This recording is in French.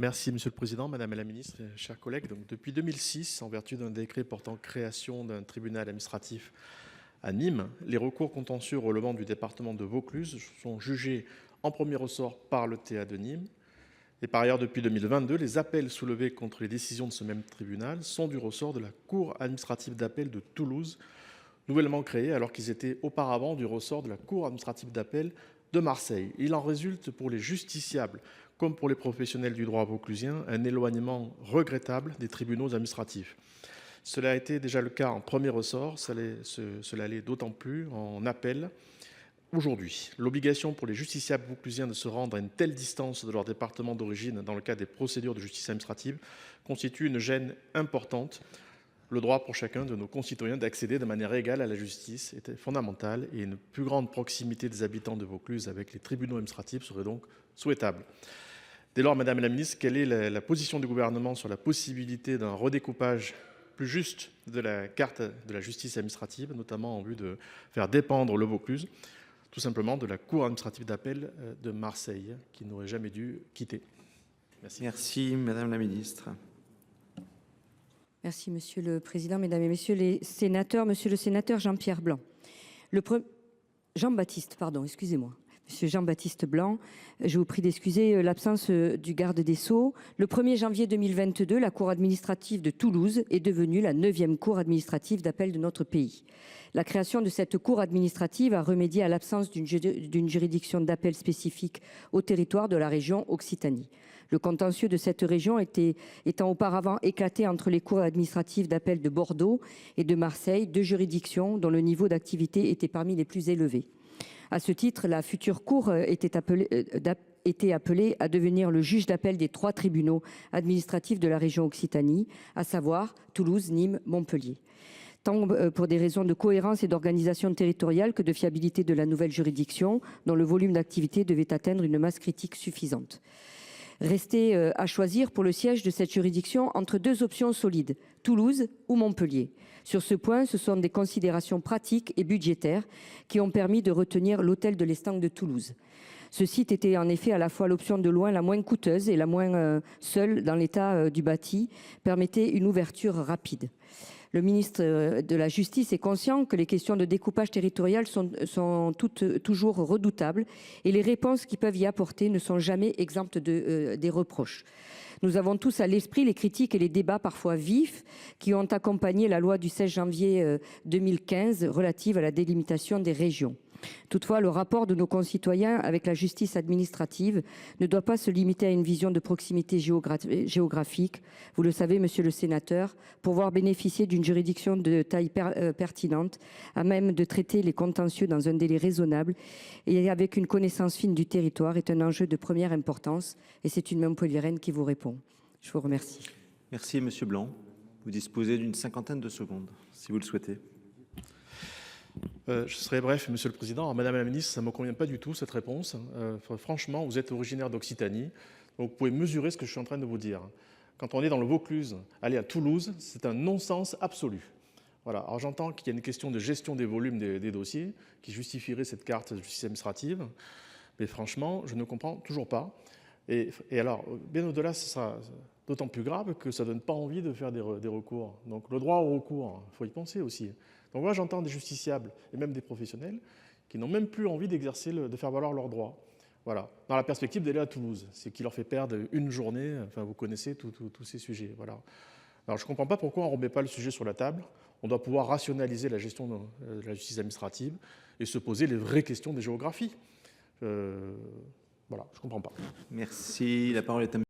Merci Monsieur le Président, Madame la Ministre, chers collègues. Donc, depuis 2006, en vertu d'un décret portant création d'un tribunal administratif à Nîmes, les recours contentieux relevant du département de Vaucluse sont jugés en premier ressort par le TA de Nîmes. Et par ailleurs, depuis 2022, les appels soulevés contre les décisions de ce même tribunal sont du ressort de la Cour administrative d'appel de Toulouse, nouvellement créée alors qu'ils étaient auparavant du ressort de la Cour administrative d'appel de Marseille. Il en résulte pour les justiciables comme pour les professionnels du droit vauclusien un éloignement regrettable des tribunaux administratifs. Cela a été déjà le cas en premier ressort, cela l'est d'autant plus en appel aujourd'hui. L'obligation pour les justiciables vauclusiens de se rendre à une telle distance de leur département d'origine dans le cadre des procédures de justice administrative constitue une gêne importante. Le droit pour chacun de nos concitoyens d'accéder de manière égale à la justice était fondamental et une plus grande proximité des habitants de Vaucluse avec les tribunaux administratifs serait donc souhaitable. Dès lors, Madame la Ministre, quelle est la position du gouvernement sur la possibilité d'un redécoupage plus juste de la carte de la justice administrative, notamment en vue de faire dépendre le Vaucluse tout simplement de la Cour administrative d'appel de Marseille, qui n'aurait jamais dû quitter? Merci. Merci, Madame la Ministre. Merci Monsieur le Président, Mesdames et Messieurs les sénateurs. Monsieur le sénateur Jean-Pierre Blanc, Jean-Baptiste, pardon, excusez-moi. Monsieur Jean-Baptiste Blanc, je vous prie d'excuser l'absence du garde des Sceaux. Le 1er janvier 2022, la Cour administrative de Toulouse est devenue la 9e Cour administrative d'appel de notre pays. La création de cette Cour administrative a remédié à l'absence d'une juridiction d'appel spécifique au territoire de la région Occitanie. Le contentieux de cette région étant auparavant éclaté entre les cours administratives d'appel de Bordeaux et de Marseille, deux juridictions dont le niveau d'activité était parmi les plus élevés. À ce titre, la future Cour était appelée à devenir le juge d'appel des 3 tribunaux administratifs de la région Occitanie, à savoir Toulouse, Nîmes, Montpellier. Tant pour des raisons de cohérence et d'organisation territoriale que de fiabilité de la nouvelle juridiction, dont le volume d'activité devait atteindre une masse critique suffisante. Restait à choisir pour le siège de cette juridiction entre 2 options solides, Toulouse ou Montpellier. Sur ce point, ce sont des considérations pratiques et budgétaires qui ont permis de retenir l'hôtel de l'Estanque de Toulouse. Ce site était en effet à la fois l'option de loin la moins coûteuse et la moins seule dans l'état du bâti, permettait une ouverture rapide. Le ministre de la Justice est conscient que les questions de découpage territorial sont toujours redoutables et les réponses qui peuvent y apporter ne sont jamais exemptes des reproches. Nous avons tous à l'esprit les critiques et les débats parfois vifs qui ont accompagné la loi du 16 janvier 2015 relative à la délimitation des régions. Toutefois, le rapport de nos concitoyens avec la justice administrative ne doit pas se limiter à une vision de proximité géographique. Vous le savez, monsieur le sénateur, pouvoir bénéficier d'une juridiction de taille pertinente, à même de traiter les contentieux dans un délai raisonnable et avec une connaissance fine du territoire est un enjeu de première importance. Et c'est une Montpelliéraine qui vous répond. Je vous remercie. Merci, monsieur Blanc. Vous disposez d'une 50aine de secondes, si vous le souhaitez. Je serai bref, Monsieur le Président. Alors, Madame la Ministre, ça ne me convient pas du tout, cette réponse. Franchement, vous êtes originaire d'Occitanie, donc vous pouvez mesurer ce que je suis en train de vous dire. Quand on est dans le Vaucluse, aller à Toulouse, c'est un non-sens absolu. Voilà. Alors j'entends qu'il y a une question de gestion des volumes des dossiers qui justifierait cette carte de justice administrative, mais franchement, je ne comprends toujours pas. Et alors, bien au-delà, ce sera d'autant plus grave que ça ne donne pas envie de faire des recours. Donc le droit au recours, il faut y penser aussi. Donc moi, j'entends des justiciables et même des professionnels qui n'ont même plus envie d'exercer, de faire valoir leurs droits. Voilà. Dans la perspective d'aller à Toulouse, c'est qui leur fait perdre une journée. Enfin, vous connaissez tous ces sujets. Voilà. Alors, je ne comprends pas pourquoi on ne remet pas le sujet sur la table. On doit pouvoir rationaliser la gestion de la justice administrative et se poser les vraies questions des géographies. Voilà, je ne comprends pas. Merci. La parole est à